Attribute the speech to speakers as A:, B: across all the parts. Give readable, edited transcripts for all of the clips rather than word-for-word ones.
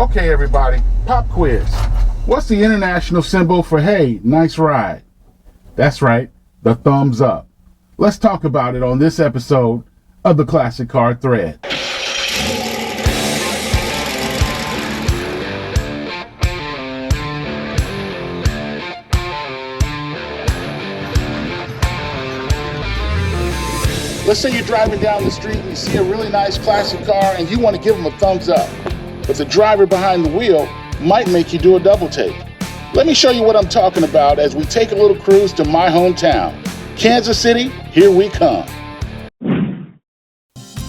A: Okay, everybody, pop quiz. What's the international symbol for hey, nice ride? That's right, the thumbs up. Let's talk about it on this episode of the Classic Car Thread. Let's say you're driving down the street and you see a really nice classic car and you want to give them a thumbs up. But the driver behind the wheel might make you do a double take. Let me show you what I'm talking about as we take a little cruise to my hometown. Kansas City, here we come.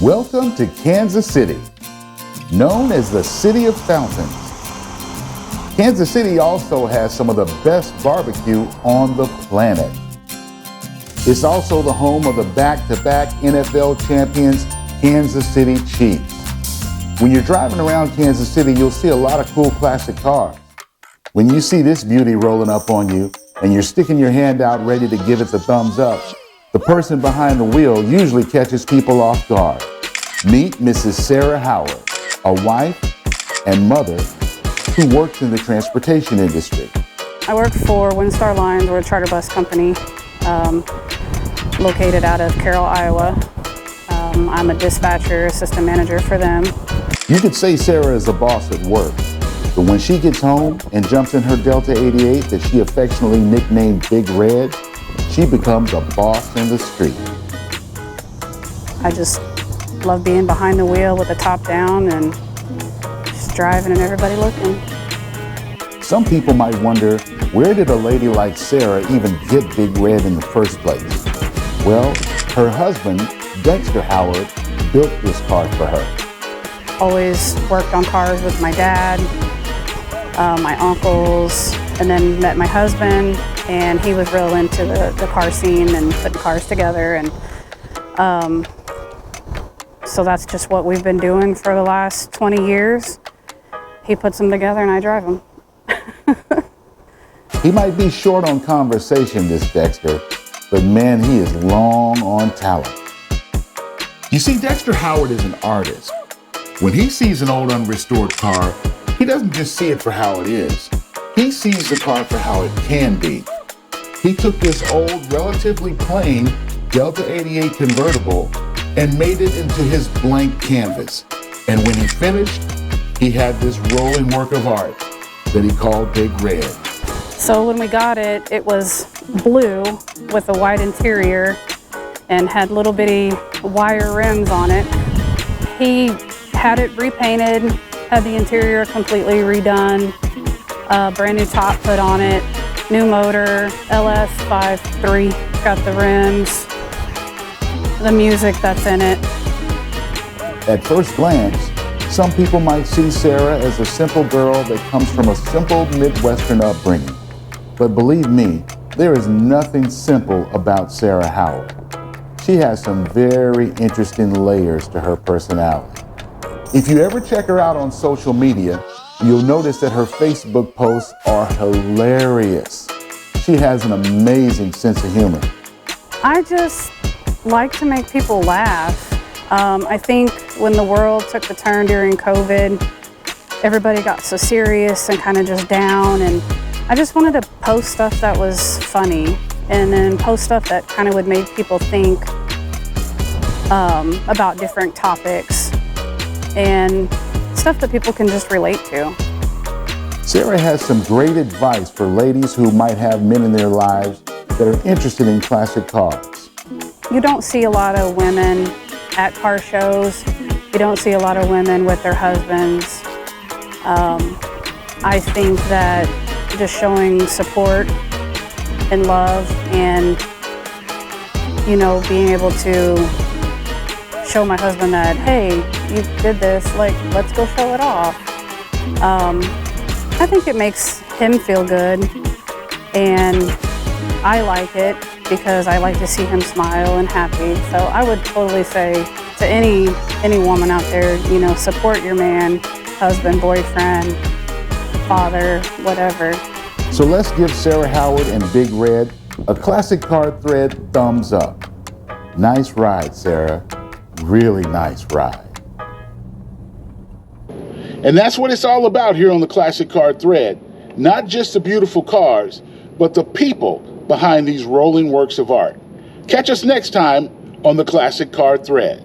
A: Welcome to Kansas City, known as the City of Fountains. Kansas City also has some of the best barbecue on the planet. It's also the home of the back-to-back NFL champions, Kansas City Chiefs. When you're driving around Kansas City, you'll see a lot of cool classic cars. When you see this beauty rolling up on you and you're sticking your hand out ready to give it the thumbs up, the person behind the wheel usually catches people off guard. Meet Mrs. Sarah Howard, a wife and mother who works in the transportation industry.
B: I work for Windstar Lines. We're a charter bus company located out of Carroll, Iowa. I'm a dispatcher, assistant manager for them.
A: You could say Sarah is a boss at work, but when she gets home and jumps in her Delta 88 that she affectionately nicknamed Big Red, she becomes a boss in the street.
B: I just love being behind the wheel with the top down and just driving and everybody looking.
A: Some people might wonder, where did a lady like Sarah even get Big Red in the first place? Well, her husband, Dexter Howard, built this car for her.
B: Always worked on cars with my dad, my uncles, and then met my husband, and he was real into the car scene and putting cars together. And so that's just what we've been doing for the last 20 years. He puts them together and I drive them.
A: He might be short on conversation, this Dexter, but man, he is long on talent. You see, Dexter Howard is an artist. When he sees an old unrestored car, he doesn't just see it for how it is. He sees the car for how it can be. He took this old, relatively plain Delta 88 convertible and made it into his blank canvas. And when he finished, he had this rolling work of art that he called Big Red.
B: So when we got it, it was blue with a white interior and had little bitty wire rims on it. He had it repainted, had the interior completely redone, brand new top put on it, new motor, LS53, got the rims, the music that's in it.
A: At first glance, some people might see Sarah as a simple girl that comes from a simple Midwestern upbringing. But believe me, there is nothing simple about Sarah Howard. She has some very interesting layers to her personality. If you ever check her out on social media, you'll notice that her Facebook posts are hilarious. She has an amazing sense of humor.
B: I just like to make people laugh. I think when the world took the turn during COVID, everybody got so serious and kind of just down, and I just wanted to post stuff that was funny and then post stuff that kind of would make people think about different topics and stuff that people can just relate to.
A: Sarah has some great advice for ladies who might have men in their lives that are interested in classic cars.
B: You don't see a lot of women at car shows. You don't see a lot of women with their husbands. I think that just showing support and love and, you know, being able to show my husband that, hey, you did this, like, let's go show it off. I think it makes him feel good, and I like it because I like to see him smile and happy. So I would totally say to any woman out there, you know, support your man, husband, boyfriend, father, whatever.
A: So let's give Sarah Howard and Big Red a Classic Car Thread thumbs up. Nice ride, Sarah. Really nice ride.
C: And that's what it's all about here on the Classic Car Thread. Not just the beautiful cars, but the people behind these rolling works of art. Catch us next time on the Classic Car Thread.